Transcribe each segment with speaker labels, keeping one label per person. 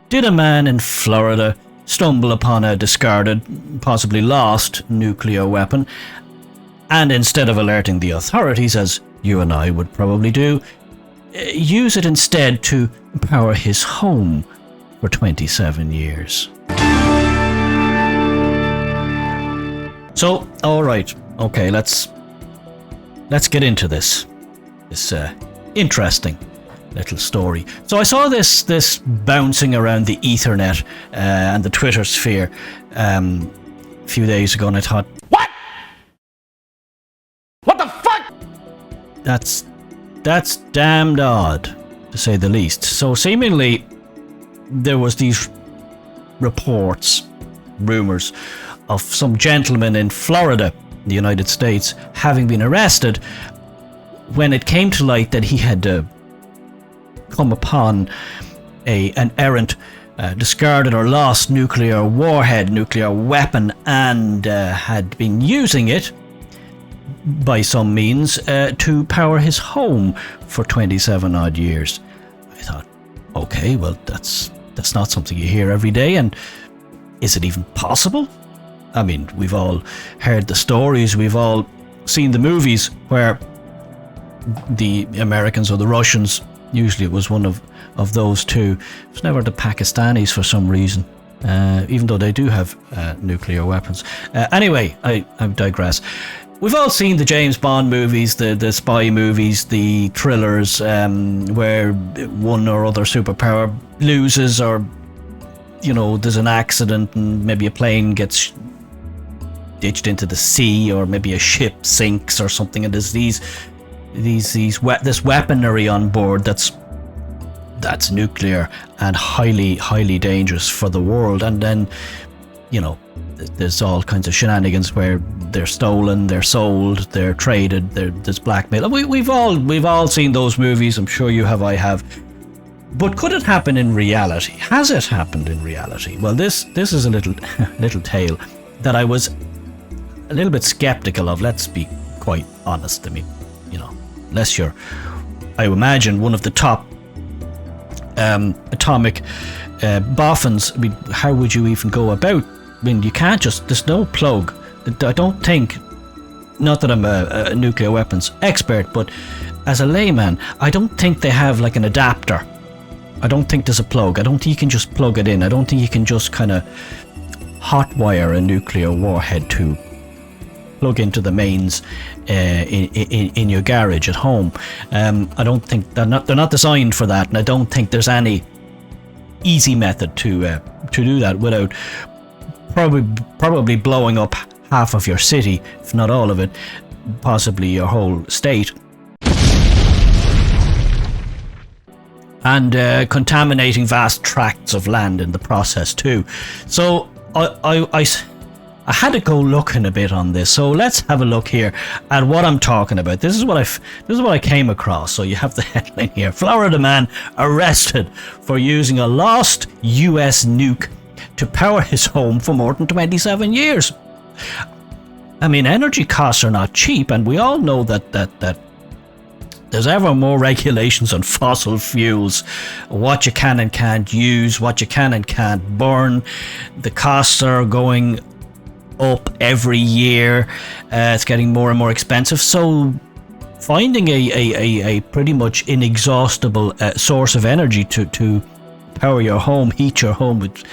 Speaker 1: Did a man in Florida stumble upon a discarded, possibly lost nuclear weapon, and instead of alerting the authorities, as you and I would probably do, use it instead to power his home for 27 years? So, alright, okay, let's get into this interesting little story. So I saw this bouncing around the Ethernet and the Twitter sphere a few days ago, and I thought, what the fuck? That's damned odd, to say the least. So seemingly there was these reports, rumors of some gentleman in Florida, the United States, having been arrested when it came to light that he had come upon an errant, discarded or lost nuclear warhead, nuclear weapon, and had been using it by some means to power his home for 27 odd years. I thought, okay, well, that's not something you hear every day, and is it even possible? I mean, we've all heard the stories, we've all seen the movies where the Americans or the Russians, usually it was one of those two, it was never the Pakistanis for some reason, even though they do have nuclear weapons. Anyway, I digress. We've all seen the James Bond movies, the spy movies, the thrillers, where one or other superpower loses, or, you know, there's an accident and maybe a plane gets ditched into the sea, or maybe a ship sinks or something, and there's this weaponry on board that's nuclear and highly dangerous for the world. And then, you know, there's all kinds of shenanigans where they're stolen, they're sold, they're traded, there's blackmail. We've all seen those movies. I'm sure you have, I have. But could it happen in reality? Has it happened in reality? Well, this is a little tale that I was a little bit skeptical of. Let's be quite honest. I mean, you know, unless you're, I imagine, one of the top atomic boffins, I mean, how would you even go about? I mean, you can't just, there's no plug. I don't think, not that I'm a nuclear weapons expert, but as a layman, I don't think they have like an adapter. I don't think there's a plug. I don't think you can just plug it in. I don't think you can just kind of hotwire a nuclear warhead to plug into the mains in your garage at home. I don't think they're not designed for that, and I don't think there's any easy method to do that without probably blowing up half of your city, if not all of it, possibly your whole state, and contaminating vast tracts of land in the process too. So I had to go looking a bit on this. So let's have a look here at what I'm talking about. This is what I came across. So you have the headline here: Florida man arrested for using a lost US nuke to power his home for more than 27 years. I mean, energy costs are not cheap, and we all know that there's ever more regulations on fossil fuels, what you can and can't use, what you can and can't burn. The costs are going up every year. It's getting more and more expensive. So finding a pretty much inexhaustible source of energy to power your home, heat your home with,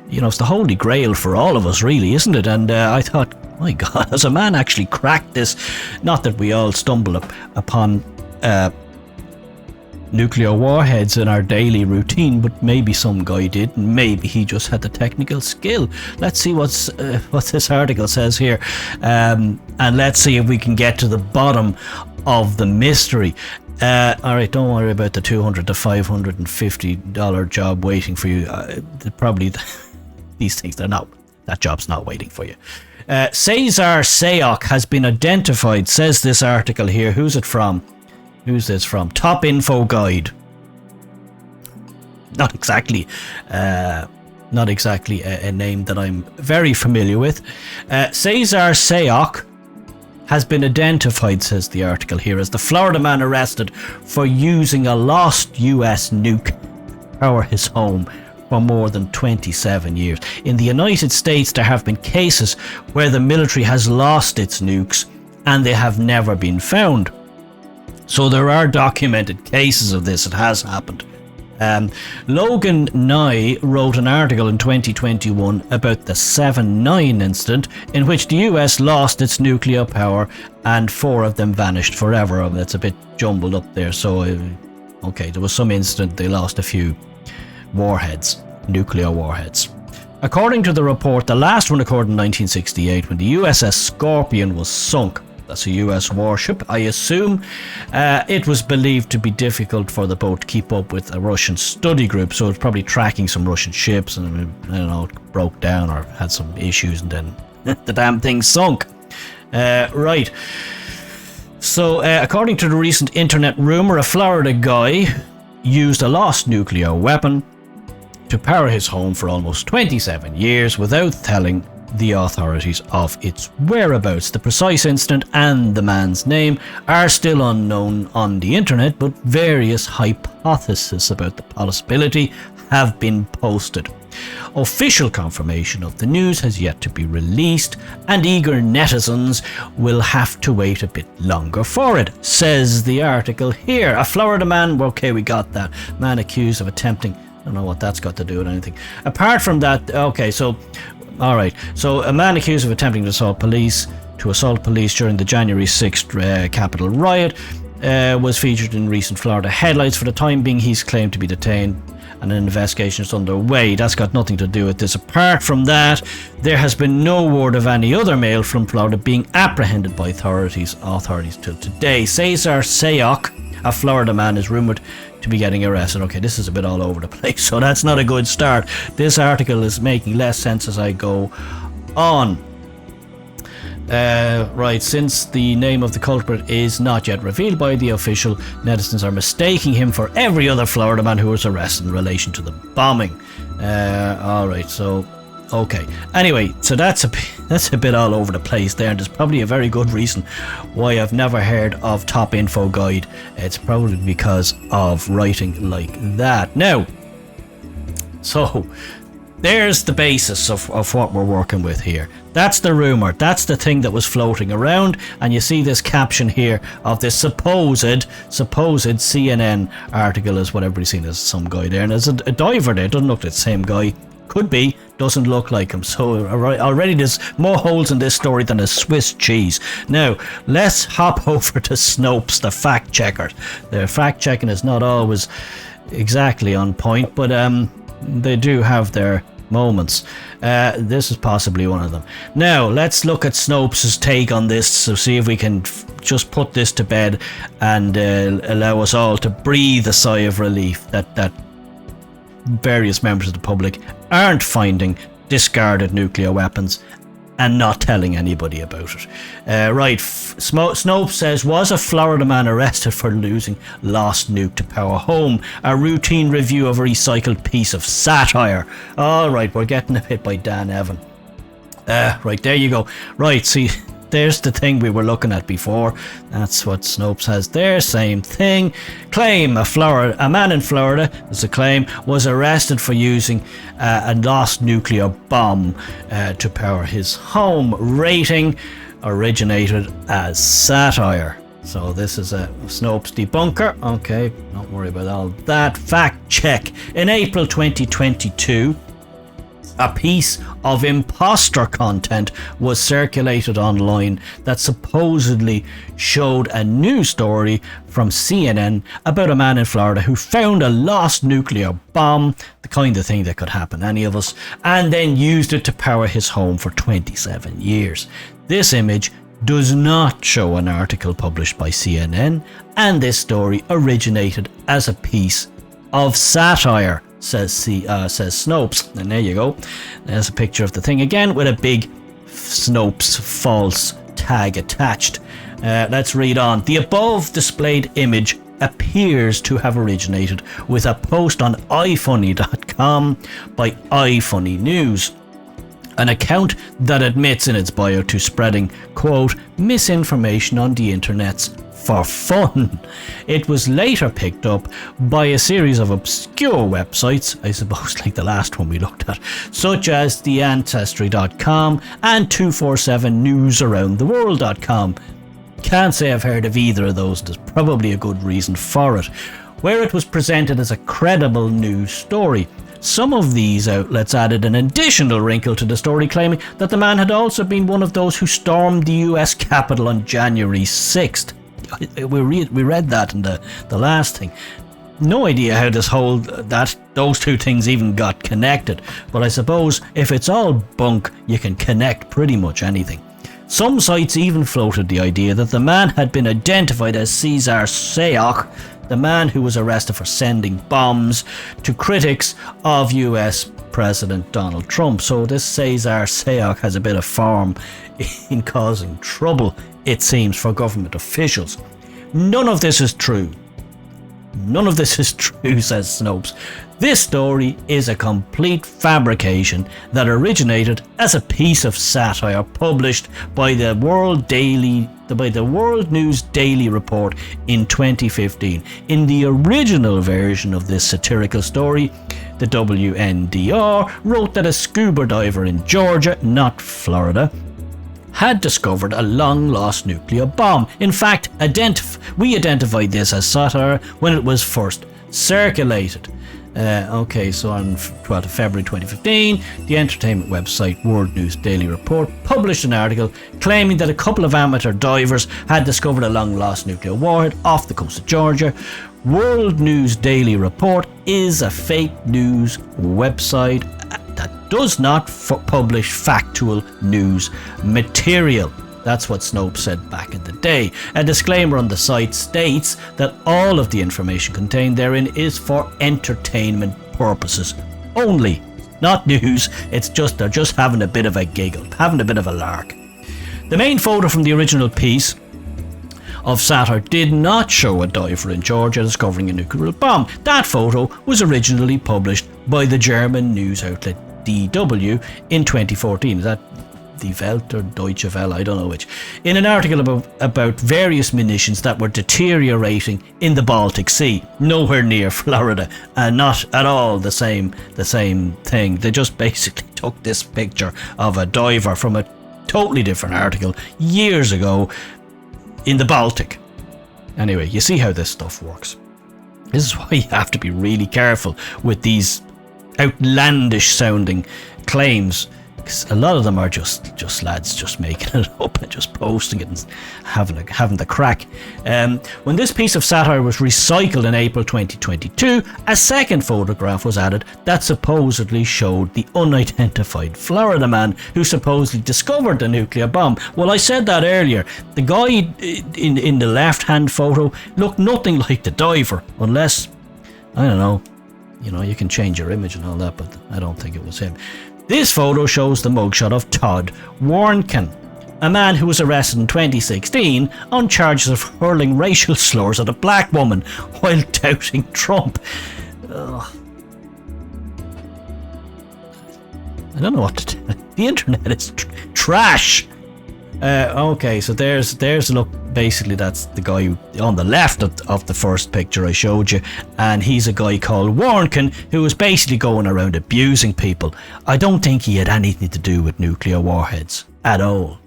Speaker 1: you know, it's the holy grail for all of us, really, isn't it? And I thought, my God, has a man actually cracked this? Not that we all stumble upon nuclear warheads in our daily routine, but maybe some guy did, and maybe he just had the technical skill. Let's see what this article says here, and let's see if we can get to the bottom of the mystery. Alright, don't worry about the $200 to $550 job waiting for you. Probably these things, that job's not waiting for you. Cesar Sayok has been identified, says this article here. Who's it from? Who's this from? Top Info Guide. Not exactly a name that I'm very familiar with. Cesar Sayok has been identified, says the article here, as the Florida man arrested for using a lost US nuke to power his home for more than 27 years. In the United States, there have been cases where the military has lost its nukes and they have never been found. So there are documented cases of this. It has happened. Logan Nye wrote an article in 2021 about the 7/9 incident in which the US lost its nuclear power and 4 of them vanished forever. That's a bit jumbled up there. So, okay, there was some incident, they lost a few warheads, nuclear warheads. According to the report, the last one occurred in 1968 when the USS Scorpion was sunk. That's a US warship. I assume it was believed to be difficult for the boat to keep up with a Russian study group, so it's probably tracking some Russian ships, and I don't know, it broke down or had some issues, and then the damn thing sunk. Right. So, according to the recent internet rumor, a Florida guy used a lost nuclear weapon to power his home for almost 27 years without telling the authorities of its whereabouts. The precise incident and the man's name are still unknown on the internet, but various hypotheses about the possibility have been posted. Official confirmation of the news has yet to be released, and eager netizens will have to wait a bit longer for it, says the article here. A Florida man, okay, we got that. Man accused of attempting, I don't know what that's got to do with anything. Apart from that, okay, so alright, so a man accused of attempting to assault police during the January 6th Capitol riot was featured in recent Florida headlines. For the time being, he's claimed to be detained and an investigation is underway. That's got nothing to do with this. Apart from that, there has been no word of any other male from Florida being apprehended by authorities till today. Cesar Sayok, a Florida man, is rumoured to be getting arrested. Okay, this is a bit all over the place, so that's not a good start. This article is making less sense as I go on. Right, since the name of the culprit is not yet revealed by the official, netizens are mistaking him for every other Florida man who was arrested in relation to the bombing. Alright, so okay. Anyway, so that's a bit all over the place there, and there's probably a very good reason why I've never heard of Top Info Guide. It's probably because of writing like that. Now, so there's the basis of what we're working with here. That's the rumour. That's the thing that was floating around, and you see this caption here of this supposed CNN article, is what everybody's seen as some guy there, and there's a diver there. Doesn't look like the same guy. Could be, doesn't look like him. So already there's more holes in this story than a Swiss cheese. Now, let's hop over to Snopes, the fact checker. The fact checking is not always exactly on point, but they do have their moments. This is possibly one of them. Now, let's look at Snopes' take on this, so see if we can just put this to bed and allow us all to breathe a sigh of relief that various members of the public aren't finding discarded nuclear weapons and not telling anybody about it. Right, Snopes says, was a Florida man arrested for losing lost nuke to power home? A routine review of a recycled piece of satire. Alright, we're getting a hit by Dan Evan. Right, there you go. Right, see, there's the thing we were looking at before. That's what Snopes has there. Same thing. Claim, a man in Florida, there's a claim, was arrested for using a lost nuclear bomb to power his home. Rating, originated as satire. So this is a Snopes debunker. Okay, don't worry about all that. Fact check. In April 2022, a piece of imposter content was circulated online that supposedly showed a news story from CNN about a man in Florida who found a lost nuclear bomb, the kind of thing that could happen to any of us, and then used it to power his home for 27 years. This image does not show an article published by CNN, and this story originated as a piece of satire, says Snopes. And there you go. There's a picture of the thing again with a big Snopes false tag attached. Let's read on. The above displayed image appears to have originated with a post on ifunny.com by ifunny News. An account that admits in its bio to spreading, quote, misinformation on the internets for fun. It was later picked up by a series of obscure websites, I suppose like the last one we looked at, such as theancestry.com and 247newsaroundtheworld.com. Can't say I've heard of either of those. There's probably a good reason for it, where it was presented as a credible news story. Some of these outlets added an additional wrinkle to the story, claiming that the man had also been one of those who stormed the US Capitol on January 6th. We read that in the last thing. No idea how those two things even got connected, but I suppose if it's all bunk, you can connect pretty much anything. Some sites even floated the idea that the man had been identified as Cesar Sayoc, the man who was arrested for sending bombs to critics of US President Donald Trump. So this Cesar Sayoc has a bit of form in causing trouble, it seems, for government officials. None of this is true. None of this is true, says Snopes. This story is a complete fabrication that originated as a piece of satire published by the World News Daily Report in 2015. In the original version of this satirical story, the WNDR wrote that a scuba diver in Georgia, not Florida, had discovered a long-lost nuclear bomb. In fact, we identified this as satire when it was first circulated. So on 12th of February 2015, the entertainment website World News Daily Report published an article claiming that a couple of amateur divers had discovered a long-lost nuclear warhead off the coast of Georgia. World News Daily Report is a fake news website that does not publish factual news material. That's what Snopes said back in the day. A disclaimer on the site states that all of the information contained therein is for entertainment purposes only, not news. It's just they're just having a bit of a giggle, having a bit of a lark. The main photo from the original piece of satire did not show a diver in Georgia discovering a nuclear bomb. That photo was originally published by the German news outlet DW in 2014. Is that Die Welt or Deutsche Welle, I don't know which, in an article about various munitions that were deteriorating in the Baltic Sea, nowhere near Florida, and not at all the same thing. They just basically took this picture of a diver from a totally different article years ago in the Baltic. Anyway, you see how this stuff works. This is why you have to be really careful with these outlandish sounding claims, because a lot of them are just lads just making it up and just posting it and having the crack. When this piece of satire was recycled in April 2022, a second photograph was added that supposedly showed the unidentified Florida man who supposedly discovered the nuclear bomb. Well, I said that earlier. The guy in the left-hand photo looked nothing like the diver, unless, I don't know, you can change your image and all that, but I don't think it was him. This photo shows the mugshot of Todd Warnken, a man who was arrested in 2016 on charges of hurling racial slurs at a black woman while doubting Trump. I don't know what to do. The internet is trash. Okay, so there's a look. Basically, that's the guy on the left of the first picture I showed you, and he's a guy called Warnken who was basically going around abusing people. I don't think he had anything to do with nuclear warheads at all.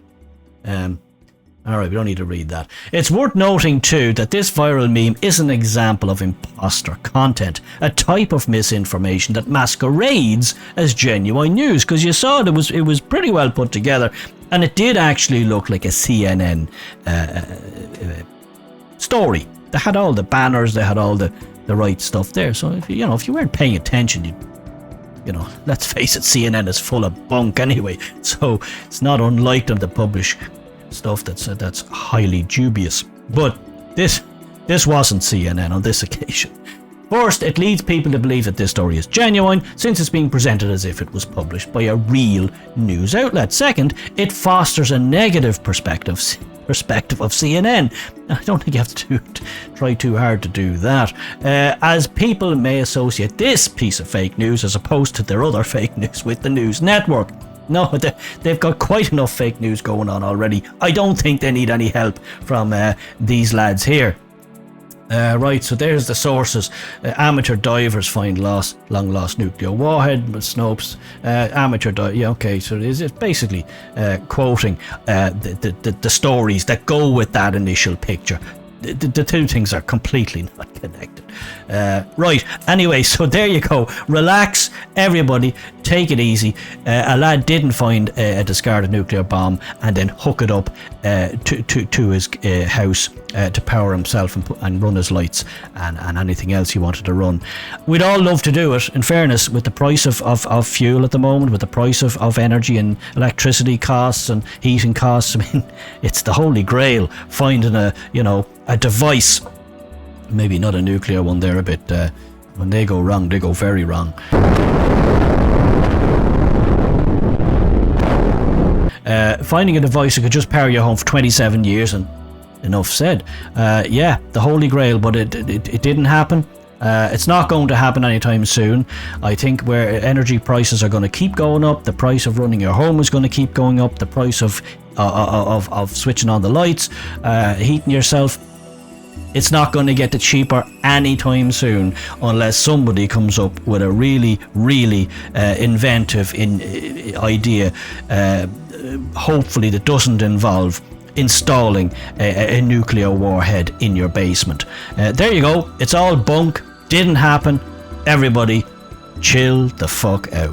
Speaker 1: Alright, we don't need to read that. It's worth noting too that this viral meme is an example of imposter content, a type of misinformation that masquerades as genuine news, because you saw it was pretty well put together, and it did actually look like a CNN story. They had all the banners, they had all the right stuff there. So if you weren't paying attention, let's face it, CNN is full of bunk anyway. So it's not unlike them to publish stuff that's highly dubious. But this wasn't CNN on this occasion. First, it leads people to believe that this story is genuine, since it's being presented as if it was published by a real news outlet. Second, it fosters a negative perspective of CNN. I don't think you have to try too hard to do that, as people may associate this piece of fake news, as opposed to their other fake news, with the news network. No, they've got quite enough fake news going on already. I don't think they need any help from these lads here. Right, so there's the sources. Amateur divers find long lost nuclear warhead. Snopes, amateur dive. Yeah, okay. So it's basically quoting the stories that go with that initial picture. The two things are completely not connected. Right, anyway, so there you go. Relax, everybody, take it easy. A lad didn't find a discarded nuclear bomb and then hook it up to his house to power himself and run his lights and anything else he wanted to run. We'd all love to do it, in fairness, with the price of fuel at the moment, with the price of energy and electricity costs and heating costs. I mean, it's the holy grail, finding a device. Maybe not a nuclear one. They're a bit, when they go wrong, they go very wrong. Finding a device that could just power your home for 27 years and enough said. Yeah, the holy grail, but it didn't happen. It's not going to happen anytime soon. I think where energy prices are going to keep going up, the price of running your home is going to keep going up, the price of switching on the lights, heating yourself, it's not going to get cheaper anytime soon unless somebody comes up with a really, really inventive idea, hopefully that doesn't involve installing a nuclear warhead in your basement. There you go. It's all bunk. Didn't happen. Everybody, chill the fuck out.